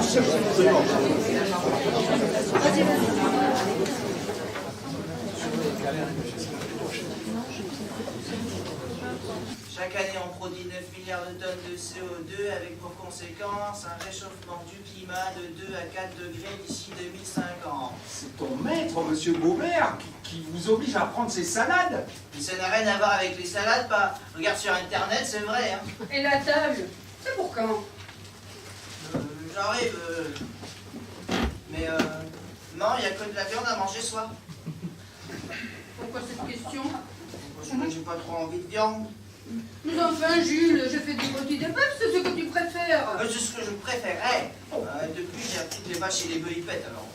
Chaque année, on produit 9 milliards de tonnes de CO2 avec pour conséquence un réchauffement du climat de 2 à 4 degrés d'ici 2050. C'est ton maître, monsieur Beauvert, qui vous oblige à prendre ces salades. Puis ça n'a rien à voir avec les salades, pas. Regarde sur Internet, c'est vrai. Hein. Et la table, c'est pour quand? J'arrive. Mais non, il n'y a que de la viande à manger ce soir. Pourquoi cette question? Parce que j'ai pas trop envie de viande. Mais enfin, Jules, je fais des rôtis de bœuf, c'est ce que tu préfères. C'est ce que je préférais. Depuis, j'ai appris que les vaches et les bœufs, ils pètent, alors.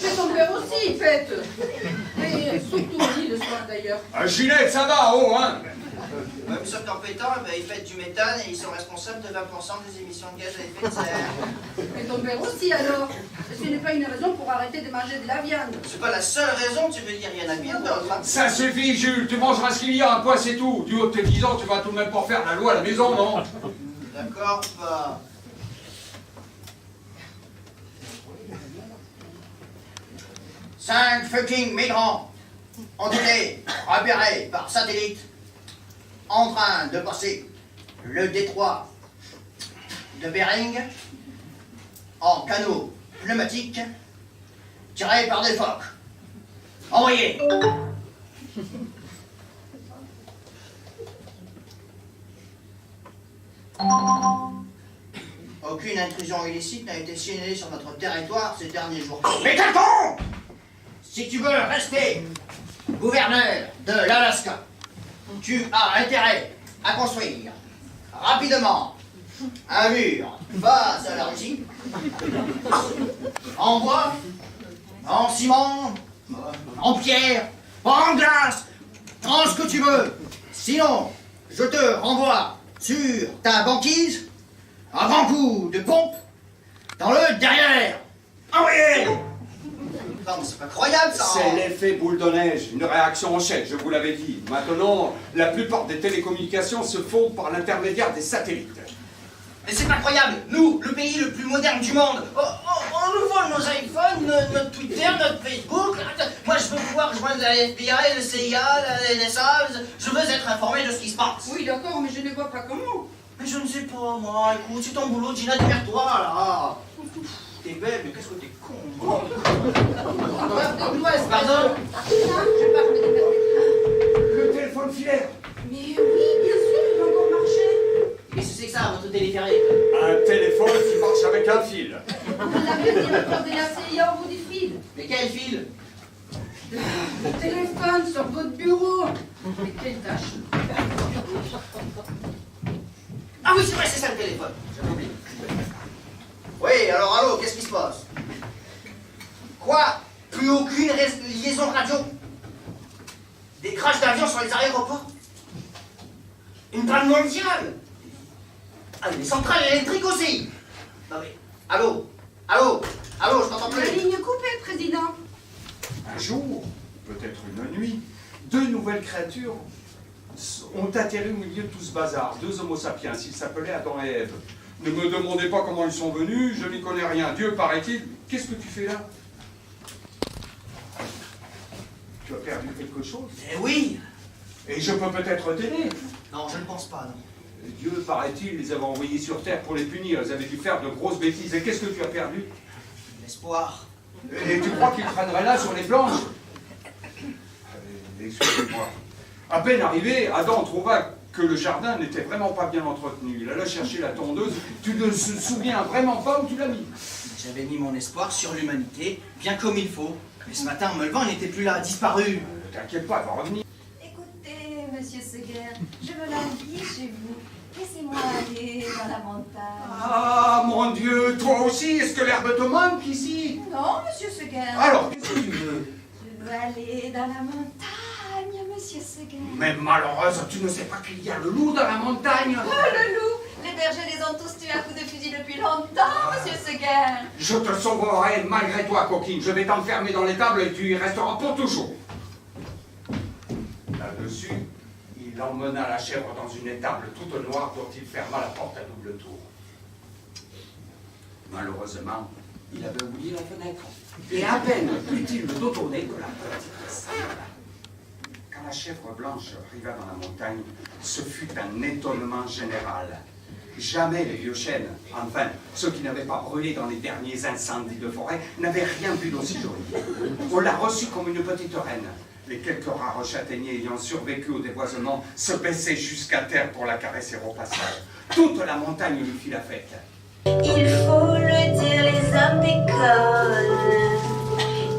Mais ton père aussi, il pète. Et surtout lui, le soir d'ailleurs. Ah, Ginette, ça va, oh, hein? Même sauf qu'en pétant, ils pètent du méthane et ils sont responsables de 20% des émissions de gaz à effet de serre. Et ton père aussi, alors. Ce n'est pas une raison pour arrêter de manger de la viande. C'est pas la seule raison, tu veux dire, il y en a bien d'autres. Hein. Ça suffit, Jules, tu mangeras ce qu'il y a, un point, c'est tout. Du haut de tes 10 ans, tu vas tout de même pas faire la loi à la maison, non? D'accord, pas. Cinq fucking migrants ont été repérés par satellite en train de passer le détroit de Bering en canot pneumatique tiré par des phoques. Envoyé. Aucune intrusion illicite n'a été signalée sur notre territoire ces derniers jours. Mais Calton, si tu veux rester gouverneur de l'Alaska, tu as intérêt à construire rapidement un mur face à la Russie, en bois, en ciment, en pierre, en glace, en ce que tu veux. Sinon, je te renvoie sur ta banquise un grand coup de pompe dans le derrière. Envoyez! Non, mais c'est pas croyable, ça! C'est l'effet boule de neige, une réaction en chaîne, je vous l'avais dit. Maintenant, la plupart des télécommunications se font par l'intermédiaire des satellites. Mais c'est pas croyable! Nous, le pays le plus moderne du monde, on nous vole nos iPhones, notre Twitter, notre Facebook. Moi, je veux pouvoir rejoindre la FBI, le CIA, la NSA. Je veux être informé de ce qui se passe. Oui, d'accord, mais je ne vois pas comment. Mais je ne sais pas, moi. Écoute, c'est ton boulot, Gina, démerde-toi, là. T'es belle, mais qu'est-ce que t'es con, moi. Pardon? Je parle de permettre. Le téléphone filaire. Mais oui, bien sûr, il va encore marcher. Qu'est-ce que c'est que ça, votre téléphérique? Un téléphone qui marche avec un fil. La directeur de la CIA au bout du fil. Mais quel fil? Le téléphone sur votre bureau. Mais quelle tâche. Ah oui, c'est vrai, c'est ça le téléphone. J'avais oublié. Oui, alors allô, qu'est-ce qui se passe? Quoi? Plus aucune liaison radio? Des crashs d'avions sur les aéroports? Une panne mondiale? Ah, les centrales électriques aussi? Non mais, allô? Allô? Allô, je t'entends La plus? ligne coupée, président. Un jour, peut-être une nuit, deux nouvelles créatures ont atterri au milieu de tout ce bazar. Deux homo sapiens, ils s'appelaient Adam et Ève. Ne me demandez pas comment ils sont venus, je n'y connais rien. Dieu, paraît-il, qu'est-ce que tu fais là? Tu as perdu quelque chose? Eh oui! Et je peux peut-être t'aider. Non, je ne pense pas, non. Dieu, paraît-il, les avait envoyés sur Terre pour les punir. Ils avaient dû faire de grosses bêtises. Et qu'est-ce que tu as perdu? L'espoir. Et tu crois qu'ils traîneraient là sur les planches? Excusez-moi. À peine arrivé, Adam trouva que le jardin n'était vraiment pas bien entretenu. Il alla chercher la tondeuse. Tu ne te souviens vraiment pas où tu l'as mis? J'avais mis mon espoir sur l'humanité, bien comme il faut. Mais ce matin, en me levant, il n'était plus là, disparu. Ne t'inquiète pas, elle va revenir. Écoutez, monsieur Seguin, je me languis chez vous. Laissez-moi aller dans la montagne. Ah, mon Dieu, toi aussi, est-ce que l'herbe te manque ici? Non, monsieur Seguin. Alors, qu'est-ce que tu veux? Je veux aller dans la montagne, monsieur Seguin. Mais malheureuse, tu ne sais pas qu'il y a le loup dans la montagne. Oh, le loup! Les bergers les ont tous tués à coups de fusil depuis longtemps, monsieur Seguin. Je te sauverai malgré toi, coquine. Je vais t'enfermer dans l'étable et tu y resteras pour toujours. Là-dessus, il emmena la chèvre dans une étable toute noire dont il ferma la porte à double tour. Malheureusement, il avait oublié la fenêtre. Et à peine put-il le dos tourner que la petite s'arrêta. Quand la chèvre blanche arriva dans la montagne, ce fut un étonnement général. Jamais les vieux chênes, enfin ceux qui n'avaient pas brûlé dans les derniers incendies de forêt, n'avaient rien vu d'aussi joli. On l'a reçue comme une petite reine. Les quelques rares châtaigniers ayant survécu au déboisement se baissaient jusqu'à terre pour la caresser au passage. Toute la montagne lui fit la fête. Il faut le dire, les hommes déconnent.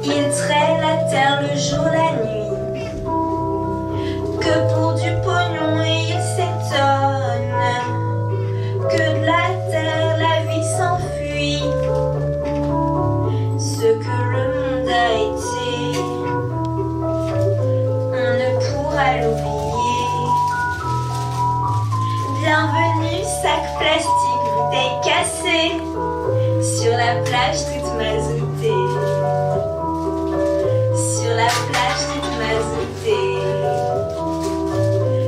Ils traînent la terre le jour, la nuit. Que pour du pognon et ils s'étonnent. Que de la terre la vie s'enfuit. Ce que le monde a été, on ne pourra l'oublier. Bienvenue, sac plastique, bouteille cassée, sur la plage toute mazoutée. Sur la plage toute mazoutée.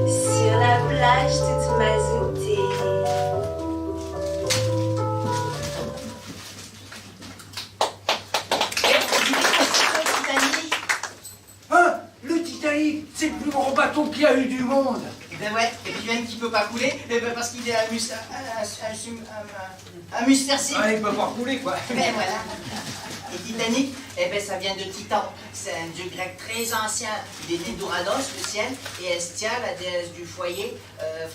Sur la plage toute mazoutée. Hein? Le Titanic, c'est le plus gros bateau qu'il y a eu du monde. Ben ouais, et puis même qu'il peut pas couler, parce qu'il est un musfercile. Ah, il peut pas couler, quoi. Ben voilà. Et Titanic, eh ben ça vient de Titan. C'est un dieu grec très ancien. Il est né d'Ouranos, le ciel, et Hestia, la déesse du foyer,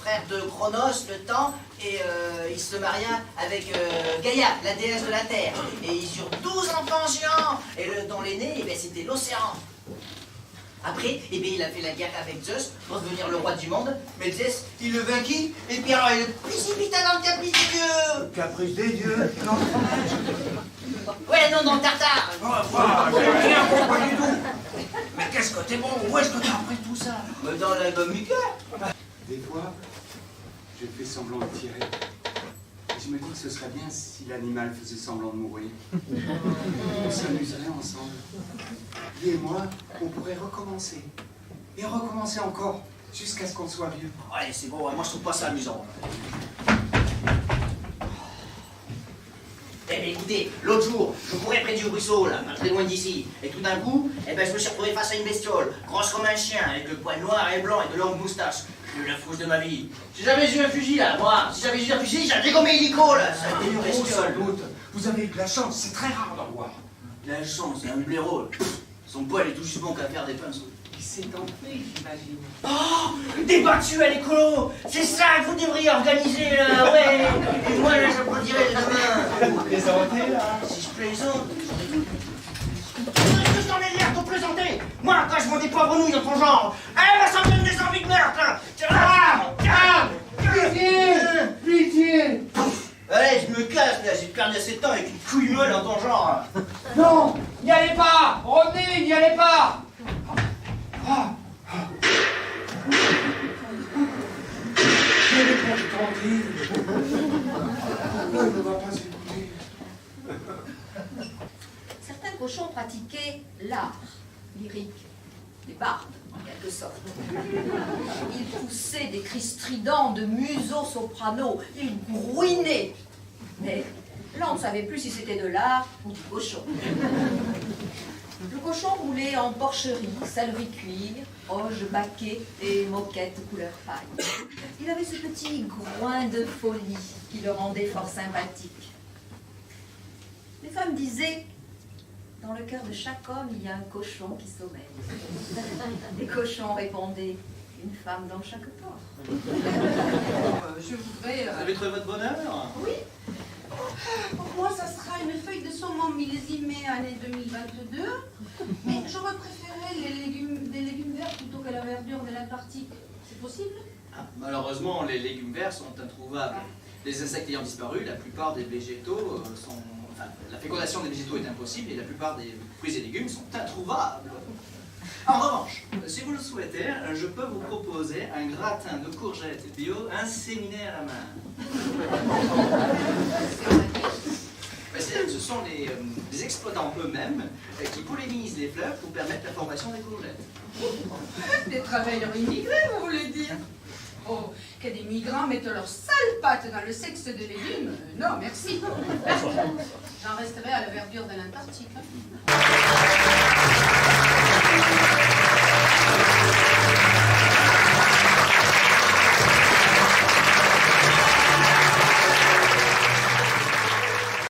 frère de Chronos, le temps, et il se maria avec Gaïa, la déesse de la terre. Et ils eurent 12 enfants géants, et dont l'aîné, eh ben, c'était l'océan. Après, eh bien, il a fait la guerre avec Zeus pour devenir le roi du monde, mais Zeus, il le vainquit, et puis alors il le précipita dans le caprice des dieux. Caprice des dieux, non. Ouais, non, dans le Tartare. J'ai rien compris du tout. Mais qu'est-ce que t'es bon? Où est-ce que t'as appris tout ça? Dans l'album Mickey. Des fois, je fais semblant de tirer. Et je me dis que ce serait bien si l'animal faisait semblant de mourir. On s'amuserait ensemble. Lui et moi, on pourrait recommencer. Et recommencer encore, jusqu'à ce qu'on soit vieux. Allez, c'est bon, moi je trouve pas ça amusant. Eh bien écoutez, l'autre jour, je courais près du ruisseau, là, pas très loin d'ici, et tout d'un coup, eh ben, je me suis retrouvé face à une bestiole, grosse comme un chien, avec le poil noir et blanc et de longues moustaches. J'ai eu la frousse de ma vie. Si j'avais eu un fusil, là, moi, si j'avais eu un fusil, j'avais dégommé l'hélico, là, ça a été une bestiole. Vous avez eu de la chance, c'est très rare d'en voir. La chance, c'est un blaireau. Son poil est tout juste bon qu'à faire des pinceaux. Il s'est enfui, j'imagine. Oh, débattu à l'écolo. C'est ça que vous devriez organiser, là, ouais. Et moi, là, j'applaudirais demain. Vous plaisantez, là? Si je plaisante, qu'est-ce que j'en ai l'air de plaisanter? Moi, quand je vends des poivres nouilles dans ton genre, eh, ça me donne des envies de meurtre, là. Pitié! Allez, je me casse, là, j'ai perdu assez de temps avec une couille molle dans ton genre. Non! N'y allez pas! Revenez, n'y allez pas! Je l'ai contenter. Pourquoi il ne va pas écouter? Certains cochons pratiquaient l'art lyrique, les bardes en quelque sorte. Ils poussaient des cris stridents de museau soprano, ils grouinaient. Mais là, on ne savait plus si c'était de l'art ou du cochon. Le cochon roulait en porcherie, salerie cuir, orge baquet et moquette couleur paille. Il avait ce petit groin de folie qui le rendait fort sympathique. Les femmes disaient: dans le cœur de chaque homme, il y a un cochon qui sommeille. Les cochons répondaient: une femme dans chaque corps. Je voudrais... Vous avez trouvé votre bonheur? Oui. Pour moi, ça sera une feuille de saumon millésimée année 2022. Mais j'aurais préféré des légumes verts plutôt que la verdure de l'Antarctique. C'est possible? Malheureusement, les légumes verts sont introuvables. Les insectes ayant disparu, la plupart des végétaux sont... Enfin, la fécondation des végétaux est impossible et la plupart des fruits et légumes sont introuvables. En revanche, si vous le souhaitez, je peux vous proposer un gratin de courgettes bio inséminé à la main. Ce sont les exploitants eux-mêmes qui pollinisent les fleurs pour permettre la formation des courgettes. Des travailleurs immigrés, vous voulez dire? Oh, que des migrants mettent leurs sales pattes dans le sexe de légumes. Non, merci. J'en resterai à la verdure de l'Antarctique. Hein.